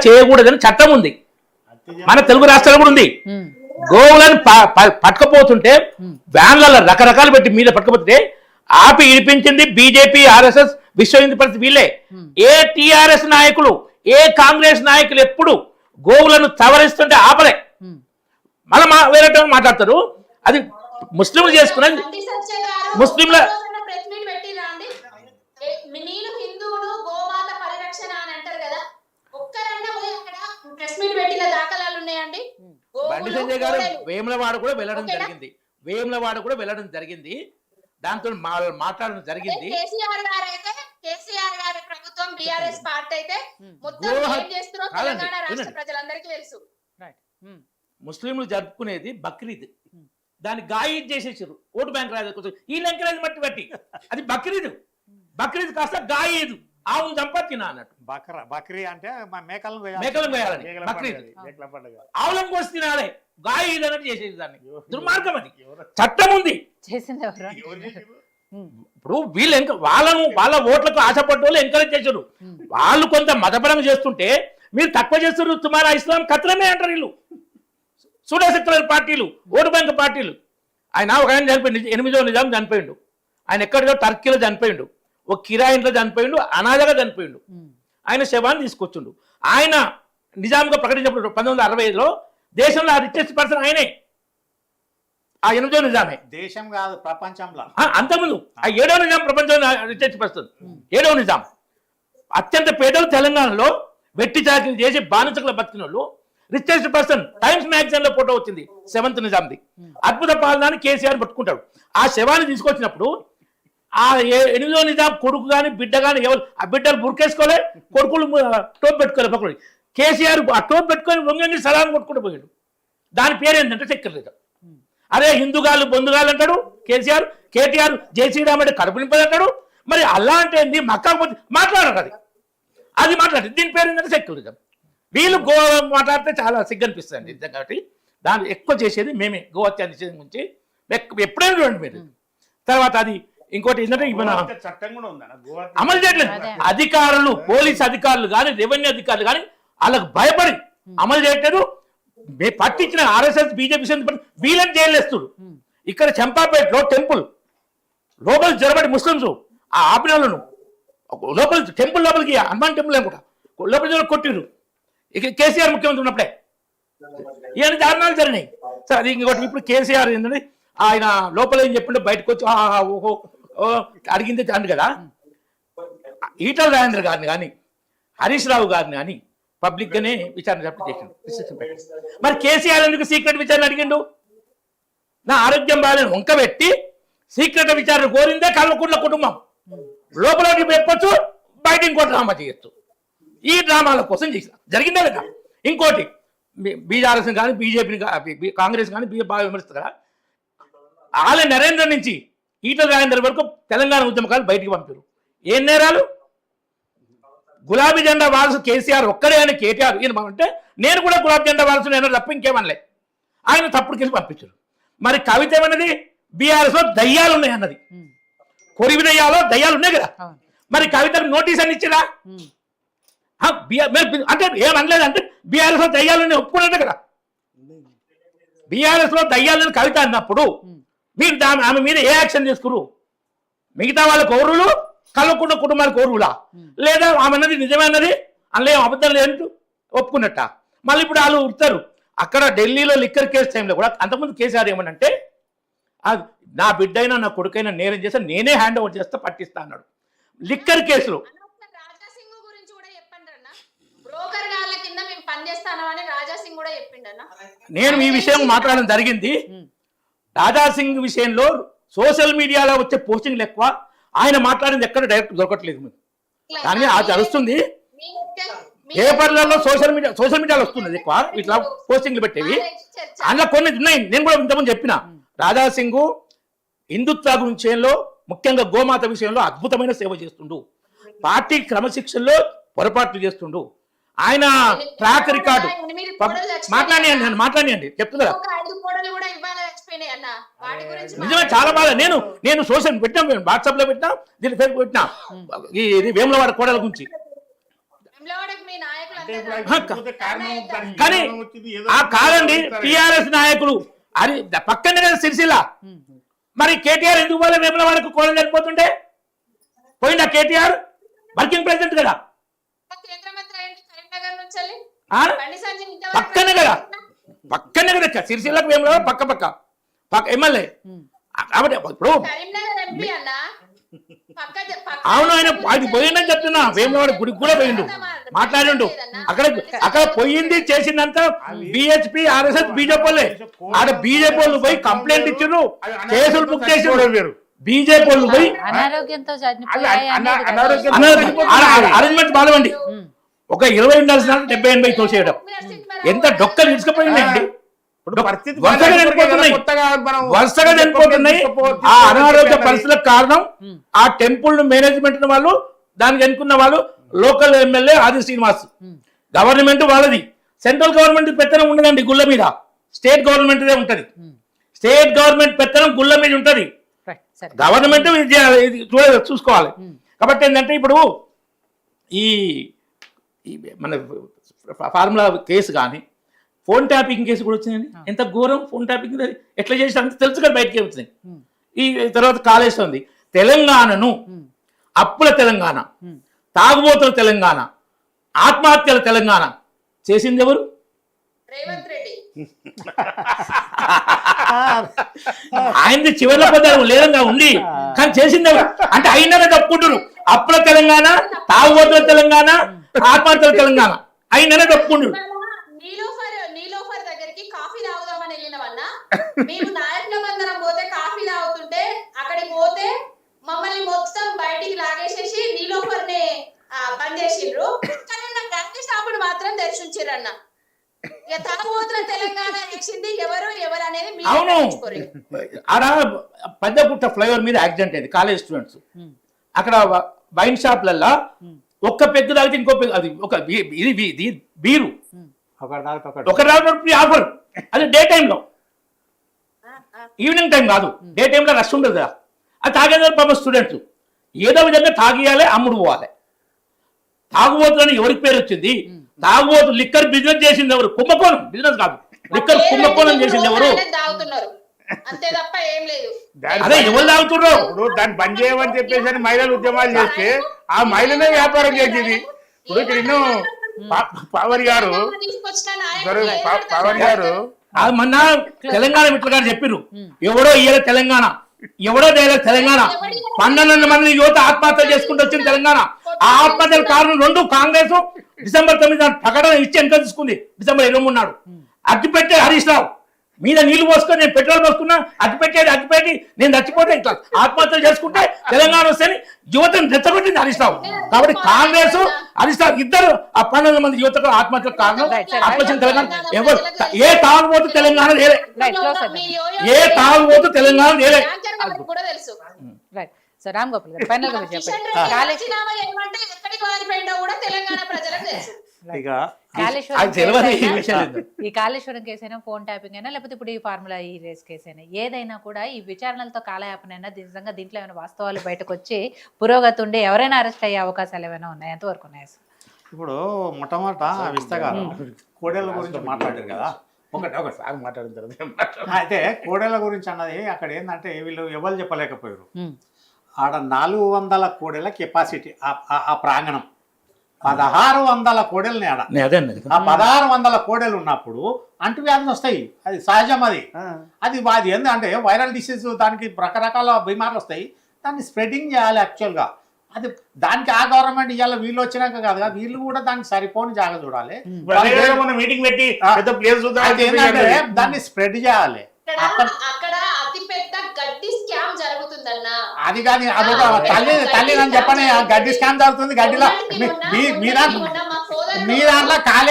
చేయకూడదని చట్టం ఉంది, మన తెలుగు రాష్ట్రాలు కూడా ఉంది. గోవులను పట్టుకపోతుంటే వ్యాన్లలో రకరకాలు పెట్టి మీద పట్టుకపోతుంటే ఆపి ఇడిపించింది బీజేపీ, ఆర్ఎస్ఎస్, విశ్వ హిందూ పరిషత్ వీళ్ళే. ఏ టిఆర్ఎస్ నాయకులు, ఏ కాంగ్రెస్ నాయకులు ఎప్పుడు గోవులను సవరిస్తుంటే ఆపలే. మళ్ళీ వేరే మాట్లాడతారు. అది ముస్లింలు చేసుకున్నది. ముస్లింల బండి సంజయ్ గారు వేములవాడ కూడా వెళ్ళడం జరిగింది, వేములవాడ కూడా వెళ్ళడం జరిగింది, దాంతో మాట్లాడడం జరిగింది. కేసీఆర్ గారి ప్రభుత్వం బీఆర్ఎస్ పార్టీ అయితే మొత్తం ఏం చేస్తున్నారో తెలంగాణ రాష్ట్ర ప్రజలందరికీ తెలుసు. ముస్లింలు జరుపుకునేది బక్రీద్, దాన్ని గాయిద్ చేసేసారు ఓటు బ్యాంక్ రాజు ఈ లెంకరాజు బట్టి అది బక్రీద్. బక్రీద్ కాస్త గాయిద్, ఆవును చంపా తినా అన్నట్టు. బక్రీ అంటే మేకలను కోయాలని బక్రీద్, ఆవులను కోసి తినాలి, గాయిద్ అన్నట్టు చేసేది. దాన్ని దుర్మార్గం, అది చట్టం ఉంది. ఇప్పుడు వీళ్ళు వాళ్ళ ఓట్లకు ఆశపడ్డ వాళ్ళు ఎంకరేజ్ చేశారు. వాళ్ళు కొంత మతపరంగా చేస్తుంటే మీరు తక్కువ చేస్తున్నారు. తుమారా ఇస్లాం ఖత్రమే అంటారు వీళ్ళు, సూడో సెక్యులర్ పార్టీలు, ఓటు బ్యాంక్ పార్టీలు. ఆయన ఒక ఆయన చనిపోయింది, 8వ నిజాం చనిపోయిండు. ఆయన ఎక్కడికో టర్కీలో చనిపోయిండు, ఒక కిరాయిలో చనిపోయిండు, అనాథగా చనిపోయిండు. ఆయన శవాన్ని తీసుకొచ్చిండు. ఆయన నిజాంగా ప్రకటించినప్పుడు 1965లో దేశంలో రిచెస్ట్ పర్సన్ ఆయనే, ఆ 8వ నిజామే. దేశం కాదు ప్రపంచంలో అంతకుముందు ఆ 7వ నిజాం ప్రపంచంలో రిచెస్ట్ పర్సన్. 7వ నిజాం అత్యంత పేదలు తెలంగాణలో వెట్టి చాకరీ చేసి బానిసకులు బతికిన వాళ్ళు రిచెస్ట్ పర్సన్. టైమ్స్ మ్యాగజైన్ లో ఫోటో వచ్చింది 7th నిజాంది. అద్భుత పాలన కేసీఆర్ పట్టుకుంటాడు. ఆ శవాన్ని తీసుకొచ్చినప్పుడు ఆ 8వ నిజాం కొడుకు కానీ బిడ్డ కానీ ఎవరు, ఆ బిడ్డలు బుర్కేసుకోలే, కొడుకులు టోప్ పెట్టుకోలే. పక్కడు కేసీఆర్ ఆ టోప్ పెట్టుకొని వంగంగి సలాం కొట్టుకుంటూ పోయాడు. దాని పేరు ఏంటంటే సెక్యులరిజం. అదే హిందూగాళ్ళు బొందుగాళ్ళు అంటాడు కేసీఆర్. కేటీఆర్ జై శ్రీరామ్ అంటే కడుపు నింపది అంటాడు. మరి అల్లా అంటే ఏంది, మక్కా మాట్లాడారు, అది మాట్లాడేది. దీని పేరు ఏంటంటే సెక్యులరిజం. వీళ్ళు మాట్లాడితే చాలా సిగ్గు అనిపిస్తుంది నిజం. కాబట్టి దాన్ని ఎక్కువ చేసేది మేమే, గోహత్య నిషేధం గురించి ఎప్పుడైనా చూడండి మీరు. తర్వాత అది ఇంకోటి ఏంటంటే చట్టం కూడా ఉందా అమలు చేయట్లేదు. అధికారులు, పోలీస్ అధికారులు కానీ, రెవెన్యూ అధికారులు కానీ వాళ్ళకు భయపడి అమలు చేయట్లేదు. పట్టించిన ఆర్ఎస్ఎస్, బీజేపీ వీళ్ళని జైలేస్తుడు. ఇక్కడ చంపాపేటలో టెంపుల్ లోపల జరబడి ముస్లింస్ ఆ ఆపినలను లోపల టెంపుల్ లోపలికి, హనుమాన్ టెంపుల్ అనుకుంటా, లోపల కొట్టిరు. ఇక కేసీఆర్ ముఖ్యమంత్రి ఉన్నప్పుడే ఇవన్నీ దారుణాలు జరిగినాయి. సార్ అది ఇంకోటి. ఇప్పుడు కేసీఆర్ ఏంటంటే ఆయన లోపల ఏం చెప్పిండే బయటకు వచ్చి ఓహో అడిగింది అంది కదా. ఈటల రాజేంద్ర గారిని కానీ, హరీష్ రావు గారిని కానీ పబ్లిక్ గానే విచారణ చేసిండు. మరి కేసీఆర్ ఎందుకు సీక్రెట్ విచారణ అడిగిండు? నా ఆరోగ్యం బాగాలని వంకబెట్టి సీక్రెట్ విచారణ కోరిందే కల్వకుంట్ల కుటుంబం. లోపలికి పెట్టచ్చు, బయట ఇంకో డ్రామా చేయొచ్చు. ఈ డ్రామాల కోసం చేసిన జరిగిందే లేదా. ఇంకోటి బీఆర్ఎస్ కానీ, బీజేపీని కాంగ్రెస్ కానీ బాగా విమర్శిస్తారా. ఆల నరేంద్ర నుంచి ఈటల రాజేంద్ర వరకు తెలంగాణ ఉద్యమకాలు బయటికి పంపారు. ఏం నేరాలు? గులాబీ జెండా వారసు కేసీఆర్ ఒక్కడే అని కేటీఆర్ ఈయన అంటే నేను కూడా గులాబీ జెండా వారసు నేను తప్ప ఇంకేమనలే. ఆయన తప్పుడు కేసు పంపించారు. మరి కవిత ఏమన్నది? బీఆర్ఎస్ లో దయ్యాలు ఉన్నాయి అన్నది. కొరివి దయ్యాలు ఉన్నాయి కదా. మరి కవితకు నోటీస్ అని ఇచ్చిరా? అంటే ఏమనలేదు. అంటే బీఆర్ఎస్ లో దయ్యాలు ఒప్పుకున్నట్టే కదా. బీఆర్ఎస్ లో దయ్యాలని కవిత అన్నప్పుడు మీరు ఆమె మీద ఏ యాక్షన్ తీసుకురు? మిగతా వాళ్ళ కౌరులు, కల్వకుంట్ల కుటుంబాల కౌరులా? లేదా ఆమె అన్నది నిజమన్నది, అందులో ఏం అబద్ధం లేదంటూ ఒప్పుకున్నట్ట. మళ్ళీ ఇప్పుడు వాళ్ళు ఉడతారు. అక్కడ ఢిల్లీలో లిక్కర్ కేసు టైంలో కూడా అంతకుముందు కేసీఆర్ ఏమనంటే నా బిడ్డైనా నా కొడుకైనా నేరం చేస్తే నేనే హ్యాండ్ ఓవర్ చేస్తా, పట్టిస్తా అన్నాడు. లిక్కర్ కేసులో నేను ఈ విషయం మాట్లాడడం జరిగింది. రాజా సింగ్ విషయంలో సోషల్ మీడియాలో వచ్చే పోస్టింగ్లు ఎక్కువ, ఆయన మాట్లాడింది ఎక్కడ డైరెక్ట్ దొరకట్లేదు. కానీ అది తెలుస్తుంది పేపర్లలో, సోషల్ మీడియాలో వస్తున్నది ఎక్కువ ఇట్లా పోస్టింగ్లు పెట్టేవి. అందులో కొన్ని ఉన్నాయి. నేను కూడా ఇంతకుముందు చెప్పిన రాజా సింగ్ హిందుత్వ విషయంలో, ముఖ్యంగా గోమాత విషయంలో అద్భుతమైన సేవ చేస్తుండు. పార్టీ క్రమశిక్షణలో పొరపాట్లు చేస్తుండు. ఆయన ట్రాక్ రికార్డు మాట్లాడియండి చెప్తున్నా. నిజమే, చాలా బాగా. నేను సోషల్ పెట్టినా, వాట్సాప్ లో పెట్టినా, దీని ఫేస్బుక్ పెట్టినా, ఇది వేములవాడ కోడల గురించి. మీ నాయకులు అంటే అందరూ ఇప్పుడు నాకు అయిపోతే కారణం దానికి కానీ కారణం వచ్చింది, ఏదో ఆ కాదండి చెప్తారు. టిఆర్ఎస్ నాయకులు అది పక్కనే కదా సిరిసిల్ల. మరి కేటీఆర్ ఎందుకు పోలే వేములవాడకు కోడలు చనిపోతుంటే పోయిందా కేటీఆర్? వర్కింగ్ ప్రెసిడెంట్ కదా, కేంద్ర మంత్రి అయ్యింది కరీంనగర్ నుంచి వెళ్ళి. ఆ? బండి సంజయ్ ఇంతవరకు పక్కనే కదా, పక్కనే కదా సిరిసిల్లకు వేములవాడ పక్క పక్క పక్క ఎమ్మెల్యే. కాబట్టి ఇప్పుడు కరీంనగర్ ఎంపీ అన్న అవును ఆయన అది పోయిందని చెప్తున్నా. వేములవాడ గుడికి కూడా పోయిండు, మాట్లాడిండు. అక్కడ పోయింది చేసిందంతా బిహెచ్పి ఆర్ఎస్ఎస్ బీజేపీ వాళ్ళే. ఆడ బీజేపీ వాళ్ళు పోయి కంప్లైంట్ ఇచ్చిండ్రు, కేసులు బుక్ చేసిండ్రు. బీజేపీ వాళ్ళు పోయి అనారోగ్యంతో అరేంజ్మెంట్ బాగండి. ఒక 20 ఉండాల్సిన 70-80 తోసేయడం ఎంత డొక్కలు ఇసుకపోయిందండి. వరుసగా చనిపోతున్నాయి. ఆ అనారోగ్య పరిస్థితులకు కారణం ఆ టెంపుల్ మేనేజ్మెంట్ వాళ్ళు, దానికి ఎన్నుకున్న వాళ్ళు లోకల్ ఎమ్మెల్యే ఆది శ్రీనివాస్. గవర్నమెంట్ వాళ్ళది, సెంట్రల్ గవర్నమెంట్ పెత్తనం ఉండదండి గుళ్ళ మీద, స్టేట్ గవర్నమెంట్ ఉంటది. స్టేట్ గవర్నమెంట్ పెత్తనం గుళ్ళ మీద ఉంటది, గవర్నమెంట్ చూసుకోవాలి. కాబట్టి ఏంటంటే ఇప్పుడు ఈ మన ఫార్ములా కేసు కానీ ఫోన్ ట్యాపింగ్ కేసు కూడా వచ్చిందండి. ఎంత ఘోరం ఫోన్ ట్యాపింగ్, ఎట్లా చేసి అంత తెలుసు కదా బయటకి వచ్చింది. ఈ తర్వాత కాళేశ్వరం ఉంది. తెలంగాణను అప్పుల తెలంగాణ, తాగుబోతుల తెలంగాణ, ఆత్మహత్యల తెలంగాణ చేసింది ఎవరు? రేవంత్ రెడ్డి. ఆయనది చివరిలో పదాలు లేదంగా ఉంది, కానీ చేసింది ఎవరు అంటే అయిననే తప్పుకుంటారు. అప్పుల తెలంగాణ, తాగుబోతుల తెలంగాణ, ఆత్మహత్యల తెలంగాణ అయిననే తప్పుకుంటారు. నీలోఫర్ దగ్గరికి కాఫీ తాగుదామని వెళ్ళినవన్నా, మేము నాయకుల మందరం పోతే కాఫీ తాగుతుంటే అక్కడికి పోతే మమ్మల్ని మొత్తం బయటికి లాగేసేసి నీలోఫర్ ని బంద్ చేసిండ్రు. కానీ నా గంట షాపుడు మాత్రం తెరిచుంచిరన్న. ఇక తాగుబోతుల తెలంగాణ చేసింది ఎవరు అనేది అవును. ఆడ పెద్దపుట్ట ఫ్లైఓవర్ మీద యాక్సిడెంట్ అయింది కాలేజ్ స్టూడెంట్స్. అక్కడ వైన్ షాప్లల్లో ఒక్క పెగ్గు తాగితే ఇంకో పెగ్గు, అది ఒక ఇది బీరు ఒక ఆఫర్. అది డే టైంలో, ఈవినింగ్ టైం కాదు, డే టైంలో రష్ ఉండదు కదా. అది తాగేదారు పాపం స్టూడెంట్స్ ఏదో విధంగా తాగియాలి, అమ్ముడు పోవాలి. తాగుబోతులని ఎవరికి పేరు వచ్చింది? తాగుబోతు లిక్కర్ బిజినెస్ చేసింది ఎవరు? కుంభకోణం బిజినెస్ కాదు, లిక్కర్ కుంభకోణం చేసింది ఎవరు? అంతే తప్ప ఏం లేదు. అదే ఎవరు తాగుతున్నారు? ఇప్పుడు దాన్ని బంద్ చేయమని చెప్పేసి మహిళలు ఉద్యమాలు చేస్తే ఆ మహిళనే వ్యాపారం చేసేది. ఇప్పుడు ఇక్కడ ఎన్నో పవర్ గారు మొన్న తెలంగాణ మిత్రులు గారు చెప్పారు, ఎవడో ఇయ్యాల తెలంగాణ, ఎవడో చేయలేదు తెలంగాణ. 12 మంది యువత ఆత్మహత్య చేసుకుంటూ వచ్చింది తెలంగాణ. ఆ ఆత్మహత్యల కారణం 2 కాంగ్రెస్ డిసెంబర్ 9 ప్రకటన ఇచ్చి ఎంత తీసుకుంది. డిసెంబర్ 23 నాడు అగ్గిపెట్టే హరీష్ రావు మీద నీళ్లు పోసుకొని నేను పెట్రోల్ పోసుకున్నా, అగ్గిపెట్టి నేను చచ్చిపోతే ఇట్లా ఆత్మహత్యలు చేసుకుంటే తెలంగాణ వస్తే యువతను రెచ్చగొట్టింది హరీష్ రావు. కాబట్టి కాంగ్రెస్ హరీష్ రావు ఇద్దరు ఆ 12 మంది యువతకు ఆత్మహత్యలకు కారణం ఆత్మహత్య తెలంగాణ. ఎవరు ఏ తాగుబోతు తెలంగాణ లేలే, ఏ తాగుబోతు తెలంగాణ లేలే. రామ్ గోపాల్ గారు ఫైనల్ గా చెప్పండి. ఈ కాళేశ్వరం కేసు అయినా, ఫోన్ ట్యాపింగ్ అయినా, లేకపోతే ఇప్పుడు ఈ ఫార్ములా ఈ రేస్ కేసు అయినా, ఏదైనా కూడా ఈ విచారణలతో కాలయాపనైనా నిజంగా దీంట్లో ఏమైనా వాస్తవాలు బయటకు వచ్చి పురోగతి ఉండి ఎవరైనా అరెస్ట్ అయ్యే అవకాశాలు ఏమైనా ఉన్నాయి? ఎంతవరకు ఉన్నాయి? ఇప్పుడు మొట్టమొదట విస్తగారు కోడెల గురించి మాట్లాడారు కదా, ఒకసారి మాట్లాడిన తర్వాత అయితే కోడెల గురించి అన్నది అక్కడ ఏంటంటే వీళ్ళు ఎవరు చెప్పలేకపోయారు. ఆడ 400 కోడెల కెపాసిటీ ఆ ప్రాంగణం, 1600 కోడెలని ఆడ. ఆ 1600 కోడెలు ఉన్నప్పుడు అంటువ్యాధులు వస్తాయి, అది సహజం. అది ఏంటంటే వైరల్ డిసీజ్, దానికి రకరకాల బీమార్లు వస్తాయి. దాన్ని స్ప్రెడింగ్ చేయాలి యాక్చువల్గా. అది దానికి ఆ గవర్నమెంట్ ఇవాళ వీళ్ళు వచ్చినాక కాదుగా, వీళ్ళు కూడా దానికి సరిపోని జాగా చూడాలి. మీటింగ్ పెట్టి దాన్ని స్ప్రెడ్ చేయాలి. అక్కడ అతి పెద్ద గడ్డి స్కామ్ జరుగుతుందన్న. అది కానీ అదొక తల్లి అని చెప్పని గడ్డి స్కామ్ జరుగుతుంది. గడ్డిలో మీ దాంట్లో